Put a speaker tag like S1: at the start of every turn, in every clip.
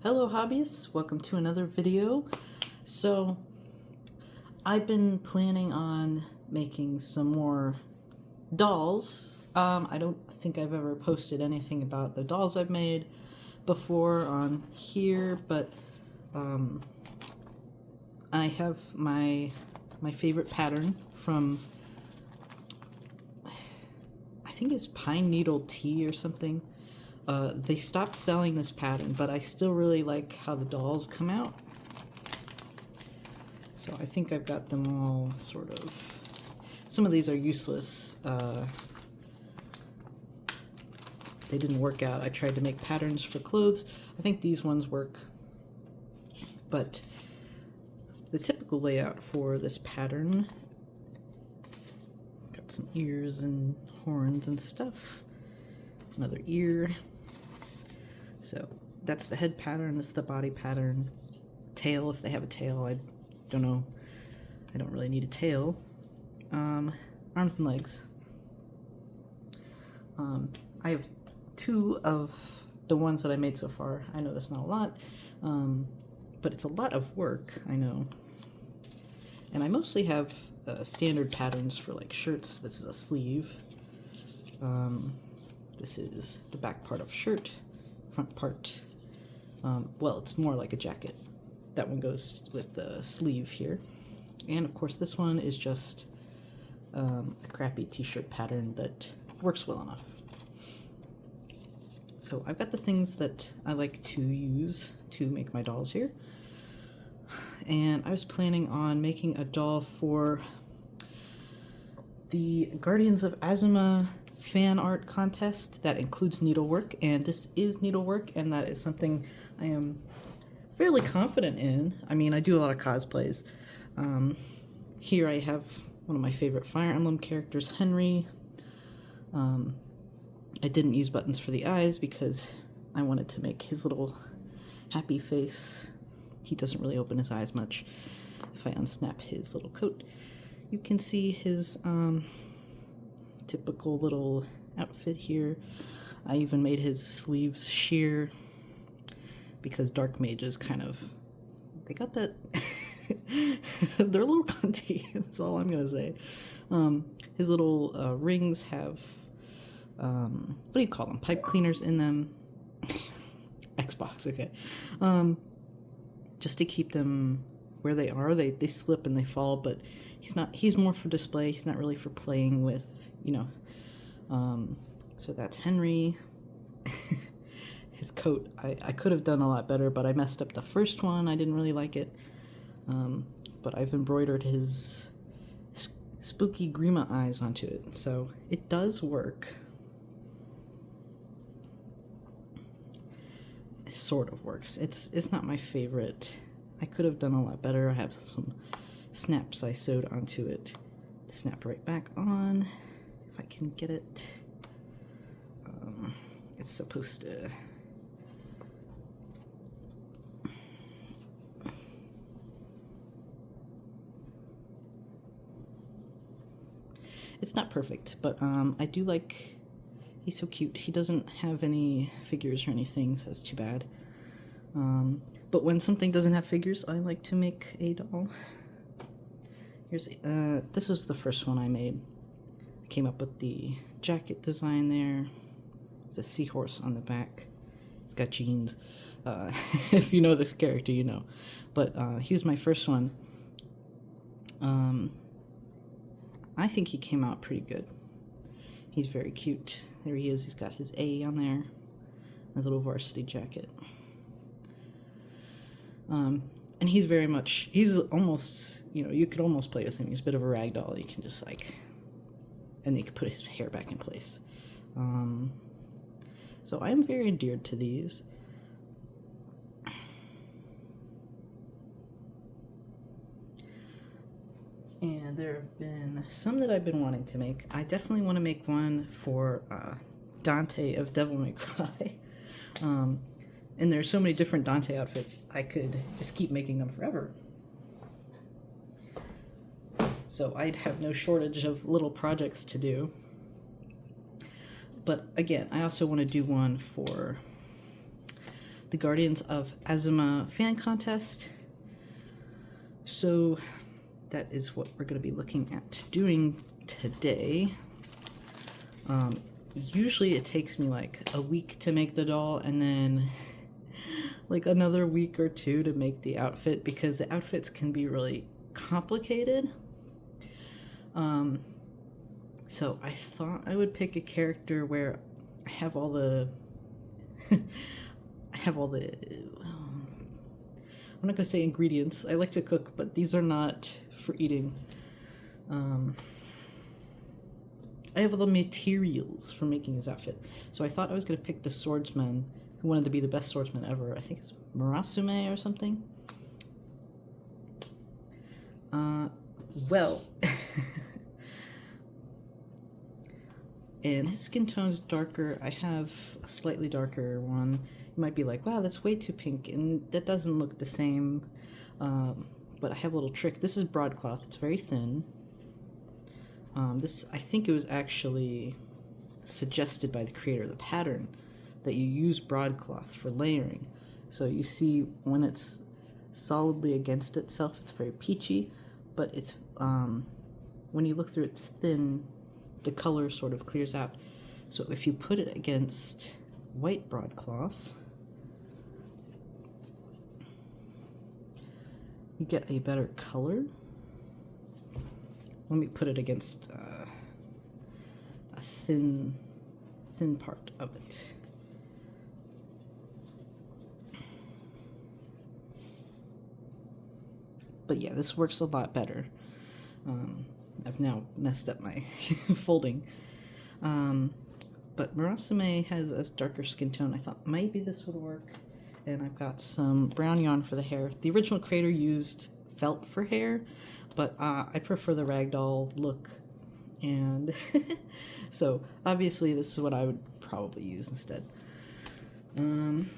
S1: Hello hobbyists, welcome to another video. So I've been planning on making some more dolls. I don't think I've ever posted anything about the dolls I've made before on here, but I have my favorite pattern from, I think it's Pine Needle Tea or something. They stopped selling this pattern, but I still really like how the dolls come out. So I think I've got them all sort of. Some of these are useless. They didn't work out. I tried to make patterns for clothes. I think these ones work. But the typical layout for this pattern, got some ears and horns and stuff. Another ear. So that's the head pattern, this is the body pattern. Tail, if they have a tail, I don't know. I don't really need a tail. Arms and legs. I have two of the ones that I made so far. I know that's not a lot, but it's a lot of work, I know. And I mostly have standard patterns for like shirts. This is a sleeve. This is the back part of a shirt, front part. Well, it's more like a jacket. That one goes with the sleeve here. And of course this one is just a crappy t-shirt pattern that works well enough. So I've got the things that I like to use to make my dolls here. And I was planning on making a doll for the Guardians of Azuma fan art contest that includes needlework, and this is needlework, and that is something I am fairly confident in. I mean, I do a lot of cosplays. Here I have one of my favorite Fire Emblem characters, Henry. I didn't use buttons for the eyes because I wanted to make his little happy face. He doesn't really open his eyes much. If I unsnap his little coat, you can see his typical little outfit here. I even made his sleeves sheer because dark mages kind of, they got that, they're a little cunty, that's all I'm gonna say. His little rings have, what do you call them, pipe cleaners in them. Xbox, okay. Just to keep them where they are. They slip and they fall, but he's more for display. He's not really for playing with, you know. So that's Henry. His coat, I could have done a lot better, but I messed up the first one. I didn't really like it. But I've embroidered his spooky Grima eyes onto it, so it does work. It sort of works. It's not my favorite. I could have done a lot better. I have some snaps I sewed onto it. Snap right back on. If I can get it. It's supposed to. It's not perfect, but I do like. He's so cute. He doesn't have any figures or anything, so that's too bad. But when something doesn't have figures, I like to make a doll. Here's this is the first one I made. I came up with the jacket design there. It's a seahorse on the back. It's got jeans. If you know this character, you know. But he was my first one. I think he came out pretty good. He's very cute. There he is. He's got his A on there. His little varsity jacket. And he's very much, he's almost, you know, you could almost play with him. He's a bit of a rag doll. You can just like, and you can put his hair back in place. So I'm very endeared to these. And there have been some that I've been wanting to make. I definitely want to make one for Dante of Devil May Cry. And there's so many different Dante outfits, I could just keep making them forever. So I'd have no shortage of little projects to do. But again, I also want to do one for the Guardians of Azuma fan contest. So that is what we're going to be looking at doing today. Usually it takes me like a week to make the doll and then like another week or two to make the outfit, because the outfits can be really complicated. So I thought I would pick a character where I have all the I'm not gonna say ingredients. I like to cook, but these are not for eating. I have all the materials for making his outfit. So I thought I was gonna pick the swordsman who wanted to be the best swordsman ever. I think it's Murasame or something. Well, and his skin tone is darker. I have a slightly darker one. You might be like, wow, that's way too pink, and that doesn't look the same. But I have a little trick. This is broadcloth. It's very thin. I think it was actually suggested by the creator of the pattern that you use broadcloth for layering. So you see when it's solidly against itself, it's very peachy, but it's when you look through it's thin, the color sort of clears out. So if you put it against white broadcloth, you get a better color. Let me put it against a thin part of it. But yeah, this works a lot better. I've now messed up my folding. But Murasame has a darker skin tone. I thought maybe this would work. And I've got some brown yarn for the hair. The original creator used felt for hair, but I prefer the ragdoll look. And so obviously this is what I would probably use instead. And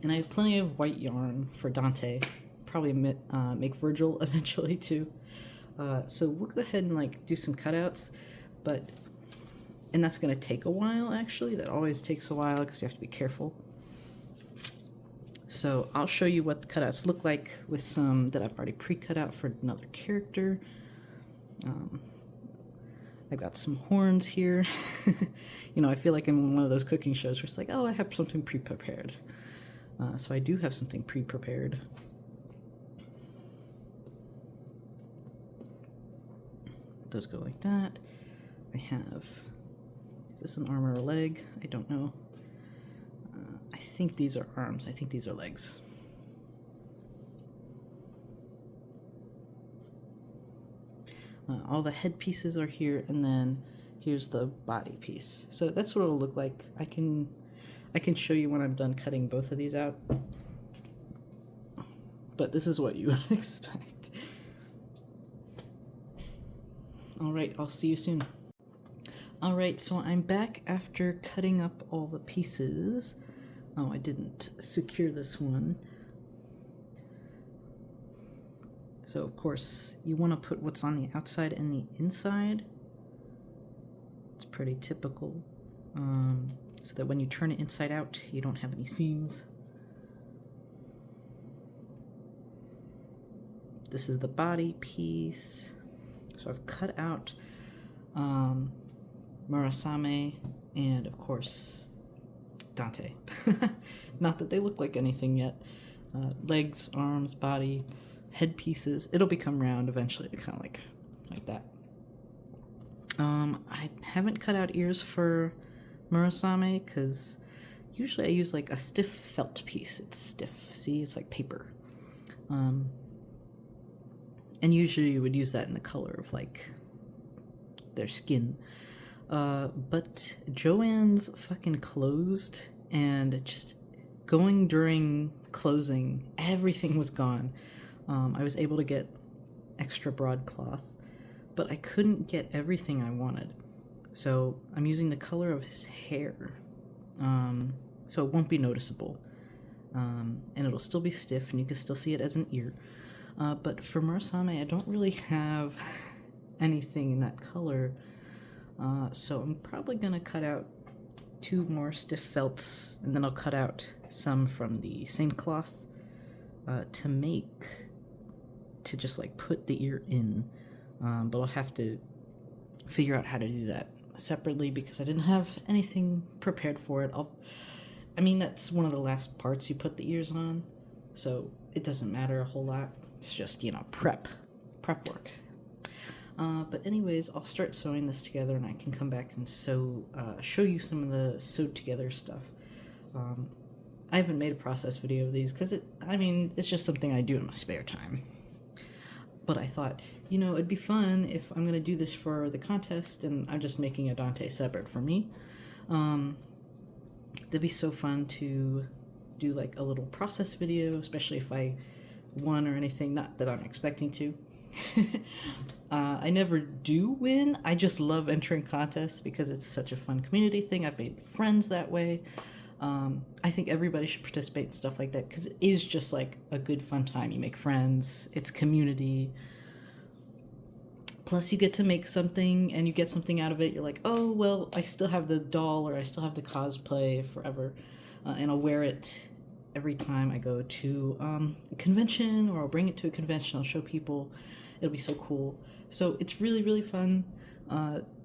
S1: I have plenty of white yarn for Dante. Probably make Virgil eventually too. So we'll go ahead and like do some cutouts, and that's gonna take a while actually. That always takes a while because you have to be careful. So I'll show you what the cutouts look like with some that I've already pre-cut out for another character. I've got some horns here. You know, I feel like I'm in one of those cooking shows where it's like, oh, I have something pre-prepared. So I do have something pre-prepared. Those go like that. I have, is this an arm or a leg? I don't know. I think these are arms. I think these are legs. All the head pieces are here, and then here's the body piece. So that's what it'll look like. I can show you when I'm done cutting both of these out. But this is what you would expect. All right, I'll see you soon. All right, so I'm back after cutting up all the pieces. Oh, I didn't secure this one. So of course, you want to put what's on the outside and the inside. It's pretty typical. So that when you turn it inside out, you don't have any seams. This is the body piece. So I've cut out Murasame and, of course, Dante. Not that they look like anything yet. Legs, arms, body, head pieces. It'll become round eventually, kind of like that. I haven't cut out ears for Murasame because usually I use like a stiff felt piece. It's stiff. See, it's like paper. And usually you would use that in the color of like their skin. But Joanne's fucking closed, and just going during closing, everything was gone. I was able to get extra broadcloth, but I couldn't get everything I wanted. So I'm using the color of his hair, so it won't be noticeable. And it'll still be stiff, and you can still see it as an ear. But for Murasame, I don't really have anything in that color, so I'm probably going to cut out 2 more stiff felts, and then I'll cut out some from the same cloth to just like put the ear in. But I'll have to figure out how to do that separately because I didn't have anything prepared for it. I mean, that's one of the last parts you put the ears on, so it doesn't matter a whole lot. It's just, you know, prep work. But anyways, I'll start sewing this together and I can come back and show you some of the sewed together stuff. I haven't made a process video of these because it's just something I do in my spare time. But I thought, you know, it'd be fun if I'm going to do this for the contest and I'm just making a Dante separate for me. It'd be so fun to do like a little process video, especially if I won or anything. Not that I'm expecting to. I never do win. I just love entering contests because it's such a fun community thing. I've made friends that way. I think everybody should participate in stuff like that because it is just like a good fun time. You make friends, it's community. Plus you get to make something and you get something out of it. You're like, oh, well, I still have the doll or I still have the cosplay forever. And I'll wear it every time I go to a convention, or I'll bring it to a convention. I'll show people. It'll be so cool. So it's really, really fun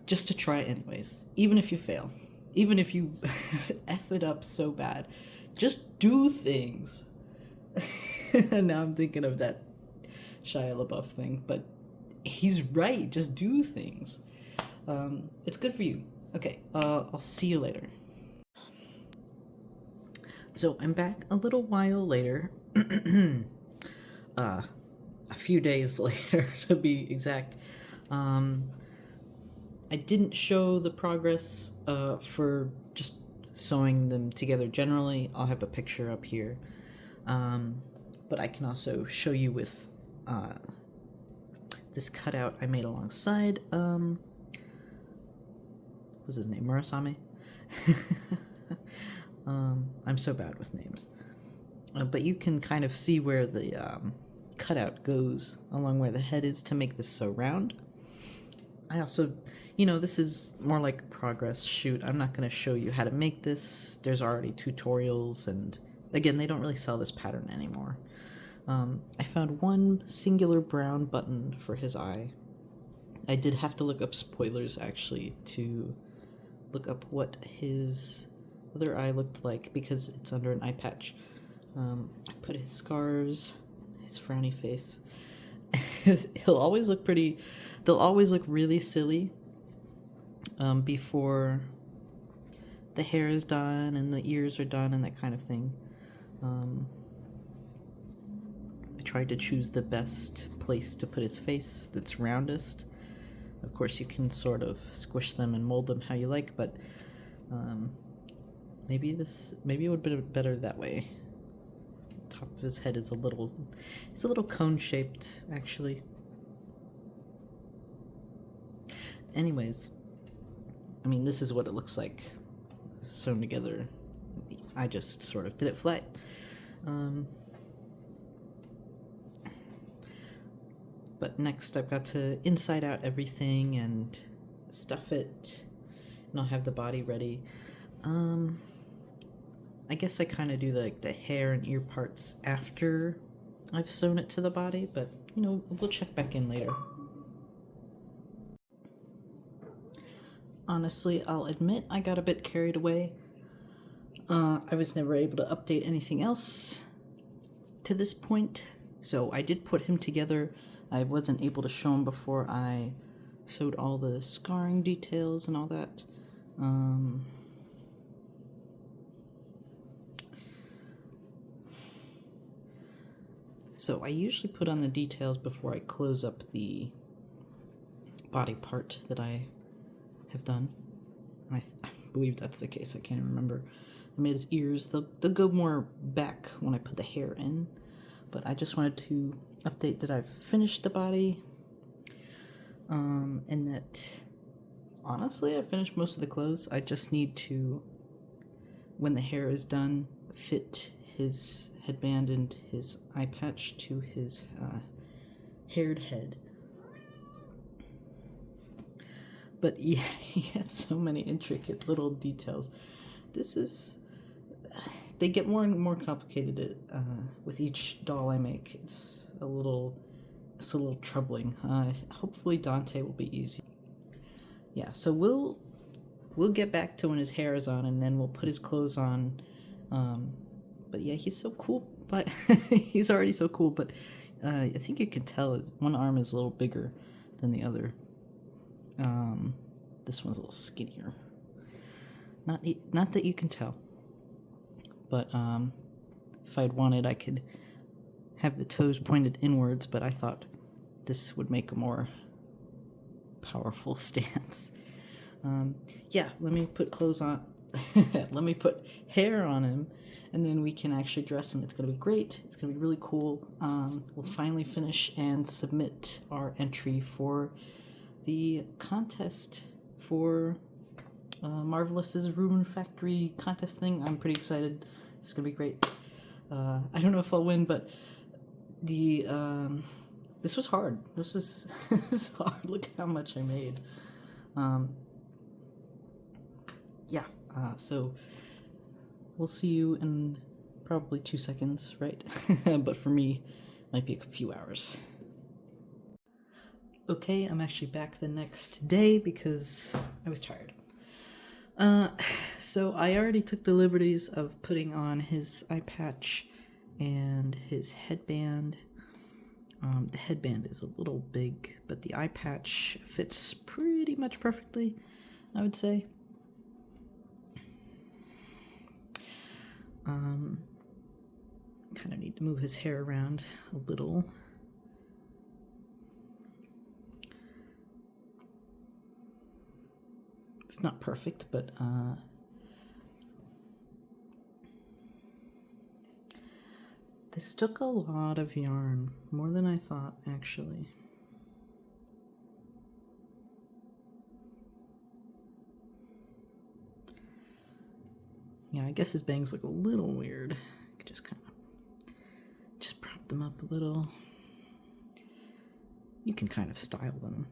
S1: just to try anyways, even if you fail. Even if you F it up so bad, just do things. And now I'm thinking of that Shia LaBeouf thing, but he's right, just do things. It's good for you. Okay, I'll see you later. So I'm back a little while later, a few days later to be exact. I didn't show the progress for just sewing them together generally. I'll have a picture up here. But I can also show you with this cutout I made alongside, what's his name, Murasame? I'm so bad with names. But you can kind of see where the cutout goes along where the head is to make this so round. I also, you know, this is more like a progress shoot. I'm not going to show you how to make this. There's already tutorials, and again, they don't really sell this pattern anymore. I found one singular brown button for his eye. I did have to look up spoilers, actually, to look up what his other eye looked like, because it's under an eye patch. I put his scars, his frowny face. He'll always look pretty... They'll always look really silly before the hair is done and the ears are done and that kind of thing. I tried to choose the best place to put his face that's roundest. Of course, you can sort of squish them and mold them how you like, but maybe it would be better that way. The top of his head is it's a little cone-shaped, actually. Anyways, I mean, this is what it looks like sewn together. I just sort of did it flat. But next I've got to inside out everything and stuff it, and I'll have the body ready. I guess I kind of do the hair and ear parts after I've sewn it to the body, but, you know, we'll check back in later. Honestly, I'll admit I got a bit carried away. I was never able to update anything else to this point, so I did put him together. I wasn't able to show him before I sewed all the scarring details and all that. So I usually put on the details before I close up the body part that I have done. I believe that's the case. I can't even remember. I made his ears. They'll go more back when I put the hair in. But I just wanted to update that I've finished the body. And that, honestly, I finished most of the clothes. I just need to, when the hair is done, fit his headband and his eye patch to his haired head. But yeah, he had so many intricate little details. this is... They get more and more complicated with each doll I make. It's a little troubling. Hopefully Dante will be easy. Yeah, so we'll get back to when his hair is on, and then we'll put his clothes on. But yeah, he's so cool. But he's already so cool. But I think you can tell one arm is a little bigger than the other. This one's a little skinnier. Not that you can tell. But if I'd wanted, I could have the toes pointed inwards. But I thought this would make a more powerful stance. Yeah, let me put clothes on. Let me put hair on him, and then we can actually dress him. It's going to be great. It's going to be really cool. We'll finally finish and submit our entry for the contest for Marvelous's Rune Factory contest thing. I'm pretty excited. It's going to be great. I don't know if I'll win, but this was hard. This was hard. Look how much I made. Yeah, so we'll see you in probably 2 seconds, right? But for me, it might be a few hours. Okay, I'm actually back the next day because I was tired. So I already took the liberties of putting on his eye patch and his headband. The headband is a little big, but the eye patch fits pretty much perfectly, I would say. Kind of need to move his hair around a little. It's not perfect, but this took a lot of yarn, more than I thought, actually. Yeah, I guess his bangs look a little weird. I could just kind of prop them up a little. You can kind of style them.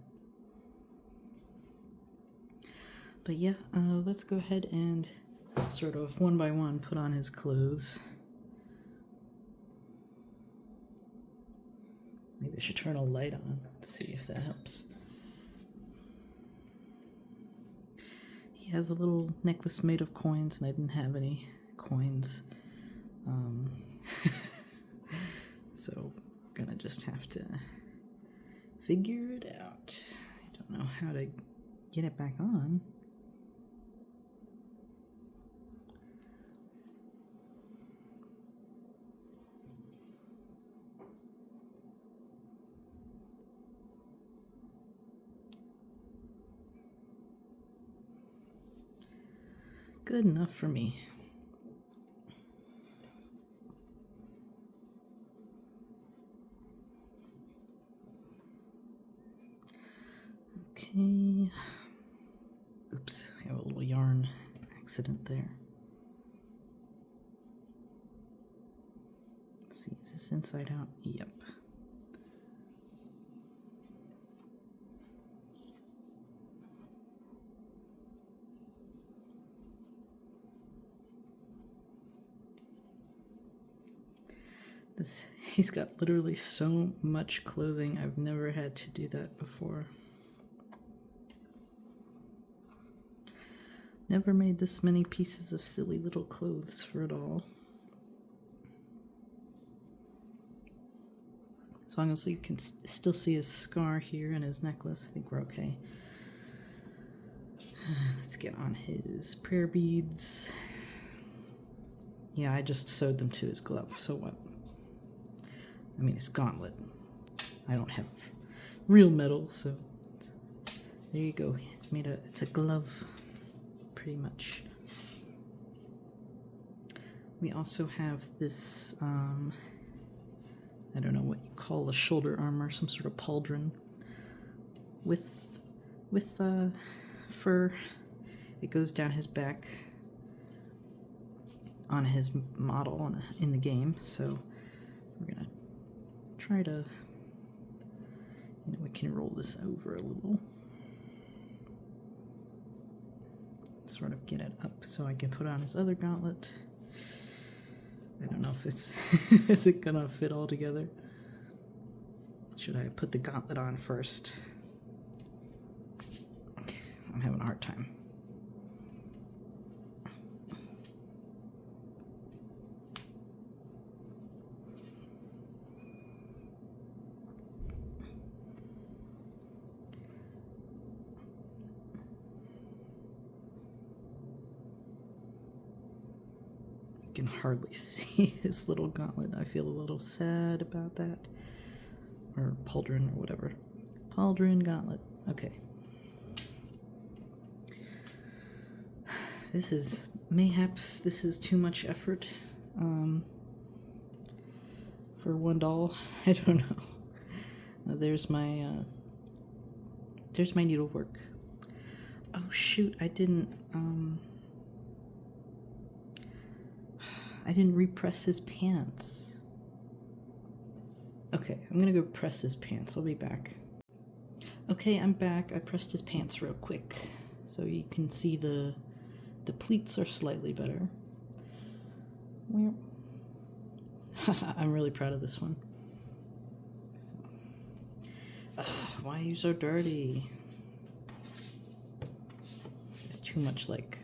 S1: But yeah, let's go ahead and sort of one by one put on his clothes. Maybe I should turn a light on. Let's see if that helps. He has a little necklace made of coins, and I didn't have any coins. So I'm gonna just have to figure it out. I don't know how to get it back on. Good enough for me. Okay. Oops, I have a little yarn accident there. Let's see, is this inside out? Yep. He's got literally so much clothing. I've never had to do that before. Never made this many pieces of silly little clothes for it all. As long as you can still see his scar here and his necklace, I think we're okay. Let's get on his prayer beads. Yeah, I just sewed them to his glove, so what? I mean, his gauntlet. I don't have real metal, so there you go. It's a glove, pretty much. We also have this, I don't know what you call a shoulder armor, some sort of pauldron with fur. It goes down his back on his model in the game, so we're gonna try to, we can roll this over a little sort of get it up so I can put on his other gauntlet. I don't know if it's is it gonna fit all together. Should I put the gauntlet on first? I'm having a hard time. You can hardly see his little gauntlet. I feel a little sad about that. Or pauldron or whatever. Pauldron gauntlet. Okay. Mayhaps this is too much effort for one doll. I don't know. There's my needlework. Oh shoot, I didn't repress his pants. Okay, I'm gonna go press his pants. I'll be back. Okay, I'm back. I pressed his pants real quick so you can see the pleats are slightly better. I'm really proud of this one. Why are you so dirty? It's too much like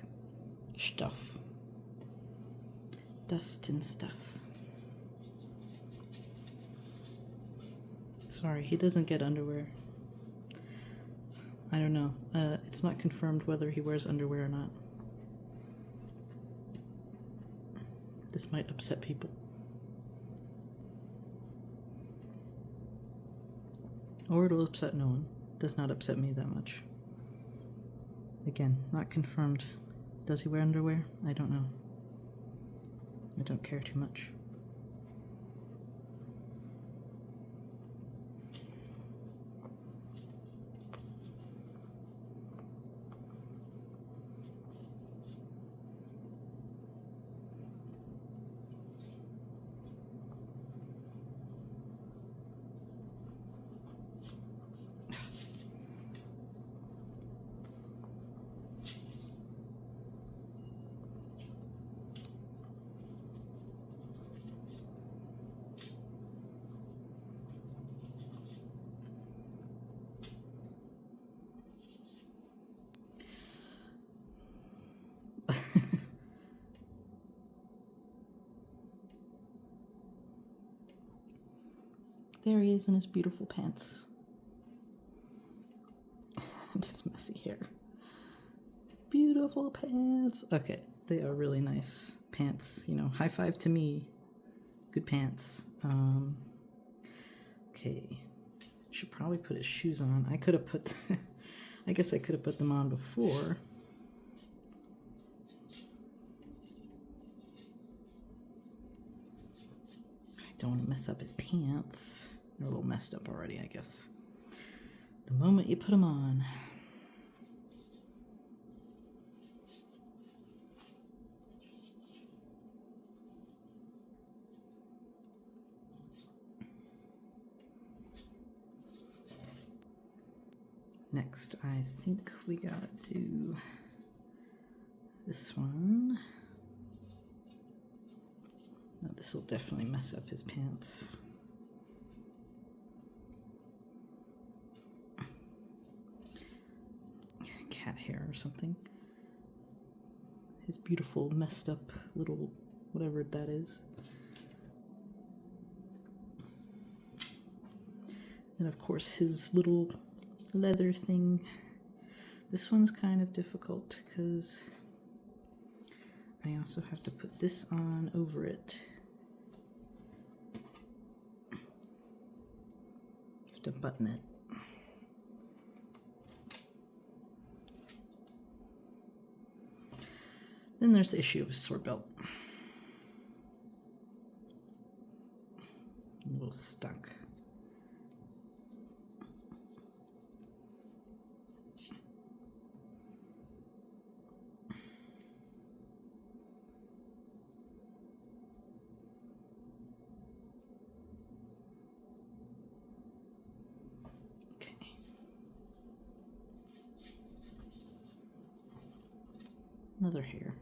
S1: stuff. Dust and stuff. Sorry, he doesn't get underwear. I don't know. It's not confirmed whether he wears underwear or not. This might upset people. Or it'll upset no one. It does not upset me that much. Again, not confirmed. Does he wear underwear? I don't know. I don't care too much. There he is in his beautiful pants. And his messy hair. Beautiful pants. Okay, they are really nice pants. You know, high five to me. Good pants. Okay. Should probably put his shoes on. I could have put... I guess I could have put them on before. I don't want to mess up his pants. They're a little messed up already, I guess. The moment you put them on. Next, I think we gotta do this one. No, this will definitely mess up his pants. Cat hair or something. His beautiful messed up little whatever that is. And of course his little leather thing. This one's kind of difficult because I also have to put this on over it. Have to button it. Then there's the issue of a sword belt. A little stuck. another hair.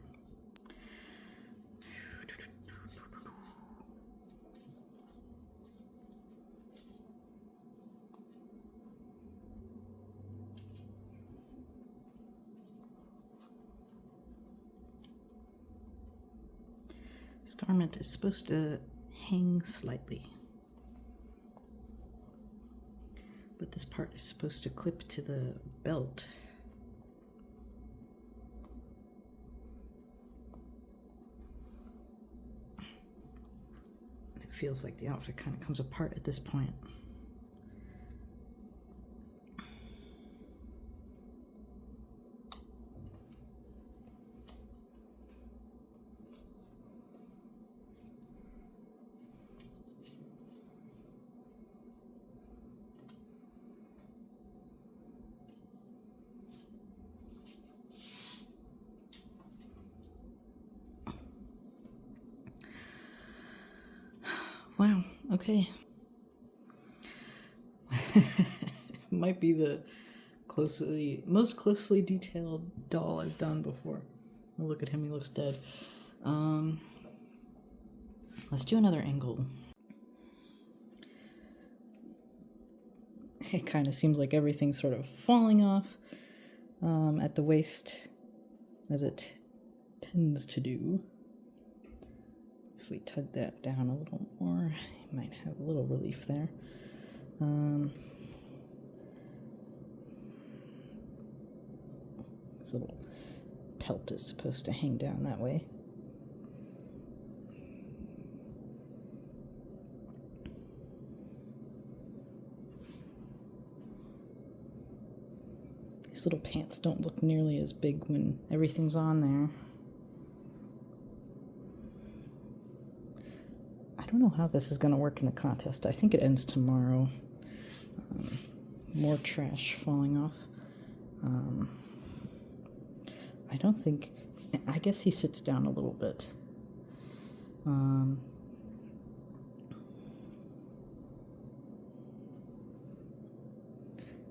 S1: This garment is supposed to hang slightly, but this part is supposed to clip to the belt. And it feels like the outfit kind of comes apart at this point. Wow, okay. Might be the most closely detailed doll I've done before. Oh, look at him, he looks dead. Let's do another angle. It kind of seems like everything's sort of falling off at the waist, as it tends to do. If we tug that down a little more, you might have a little relief there. This little pelt is supposed to hang down that way. These little pants don't look nearly as big when everything's on there. I don't know how this is going to work in the contest. I think it ends tomorrow. More trash falling off. I guess he sits down a little bit.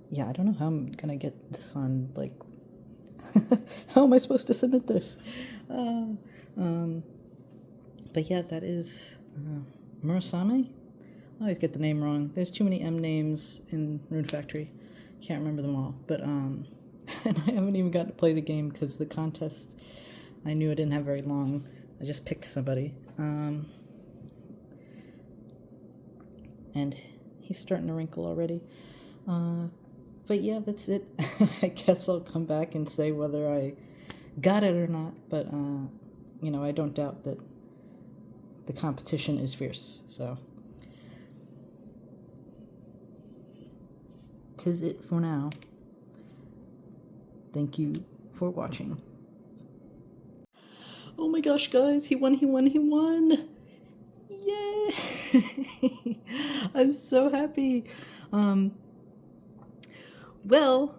S1: Yeah, I don't know how I'm going to get this on, like, how am I supposed to submit this? But yeah, that is Murasame. I always get the name wrong. There's too many M names in Rune Factory. Can't remember them all. But and I haven't even gotten to play the game because the contest, I knew I didn't have very long. I just picked somebody. And he's starting to wrinkle already. But yeah, that's it. I guess I'll come back and say whether I got it or not. But, I don't doubt that the competition is fierce, so. 'Tis it for now. Thank you for watching. Oh my gosh, guys, he won! Yay! I'm so happy. Well,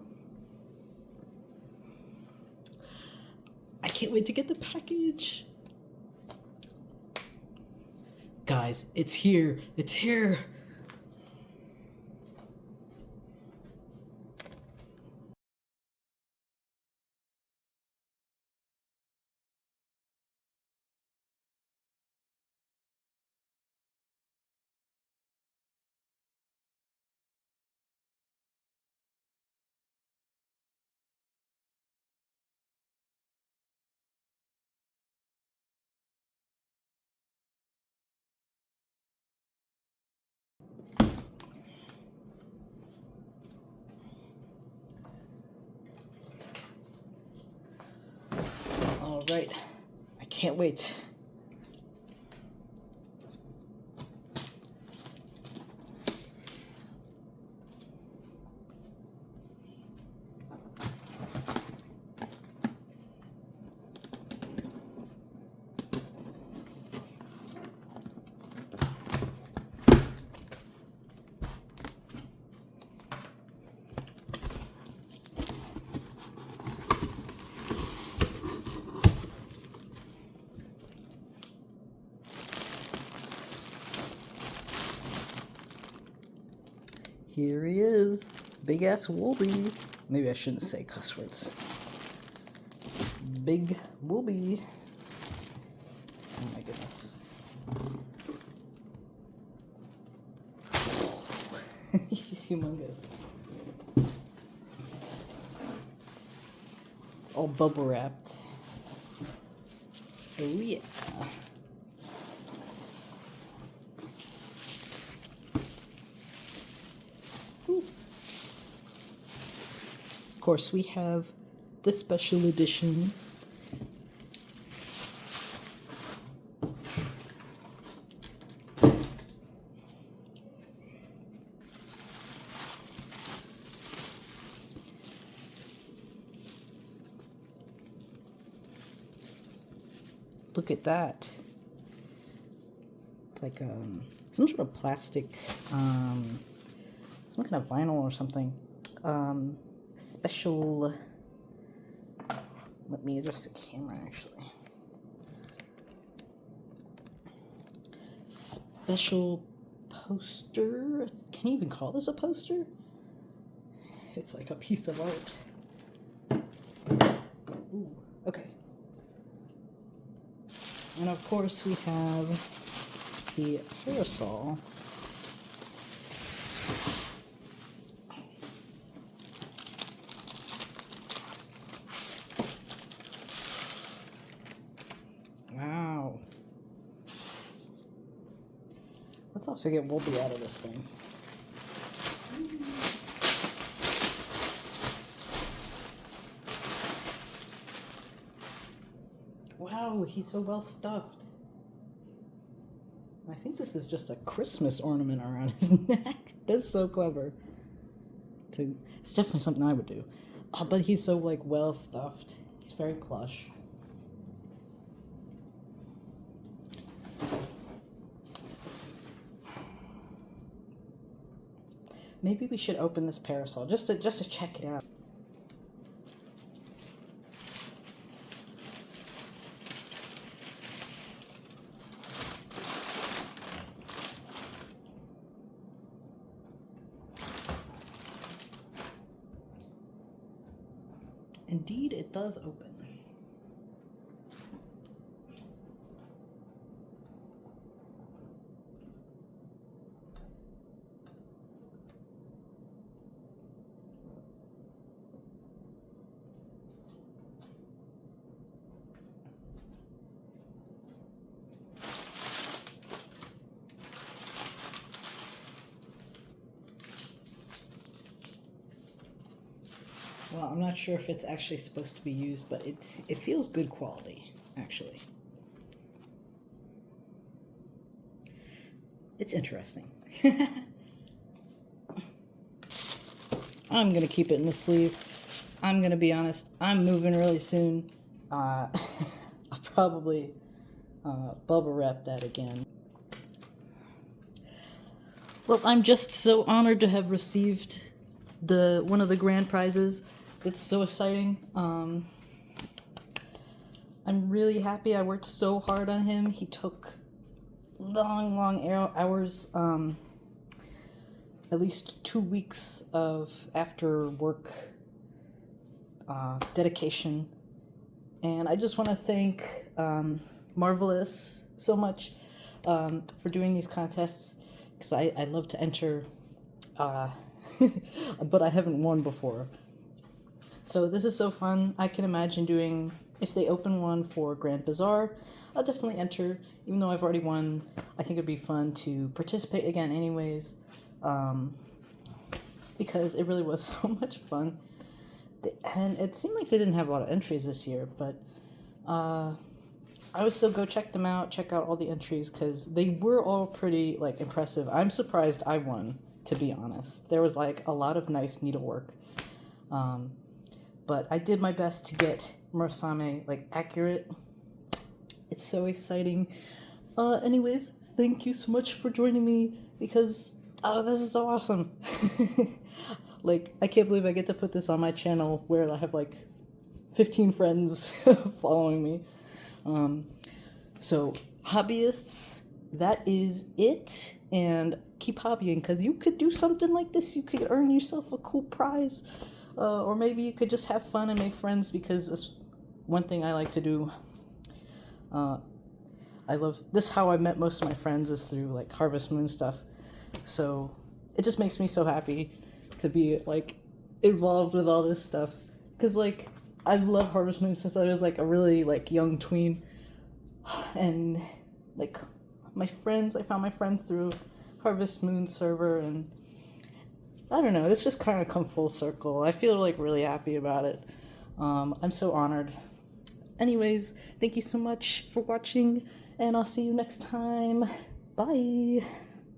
S1: I can't wait to get the package. Guys, it's here. It's here. All right, I can't wait. Here he is, big ass Wolby. Maybe I shouldn't say cuss words. big booby. Oh my goodness. He's humongous. It's all bubble wrapped. Oh yeah. Ooh. Of course, we have the special edition. Look at that. It's like some sort of plastic, some kind of vinyl or something. Special, let me adjust the camera actually. Special poster. Can you even call this a poster? It's like a piece of art. Ooh, okay. And of course we have the parasol. Wow. Let's also get Wolby out of this thing. Wow, he's so well stuffed. I think this is just a Christmas ornament around his neck. That's so clever. It's definitely something I would do. But he's so like well stuffed. He's very plush. Maybe we should open this parasol just to check it out. Indeed, it does open. Well, I'm not sure if it's actually supposed to be used, but it feels good quality, actually. It's interesting. I'm going to keep it in the sleeve. I'm going to be honest, I'm moving really soon. I'll probably bubble wrap that again. Well, I'm just so honored to have received one of the grand prizes. It's so exciting. I'm really happy. I worked so hard on him. He took long hours, at least 2 weeks of after work dedication. And I just want to thank Marvelous so much for doing these contests, because I love to enter, but I haven't won before. So this is so fun. I can imagine doing, if they open one for Grand Bazaar, I'll definitely enter, even though I've already won. I think it'd be fun to participate again anyways, because it really was so much fun. And it seemed like they didn't have a lot of entries this year, but I would still go check them out, check out all the entries, because they were all pretty like impressive. I'm surprised I won, to be honest. There was like a lot of nice needlework. But I did my best to get Murasame like accurate. It's so exciting. Anyways, thank you so much for joining me, because this is so awesome. Like, I can't believe I get to put this on my channel where I have like 15 friends following me. So hobbyists, that is it. And keep hobbying, because you could do something like this. You could earn yourself a cool prize. Or maybe you could just have fun and make friends, because one thing I like to do, I love this. How I met most of my friends is through like Harvest Moon stuff. So it just makes me so happy to be like involved with all this stuff. Cause like I've loved Harvest Moon since I was like a really like young tween, and like I found my friends through Harvest Moon server, and I don't know, it's just kind of come full circle. I feel like really happy about it. I'm so honored. Anyways, thank you so much for watching, and I'll see you next time. Bye.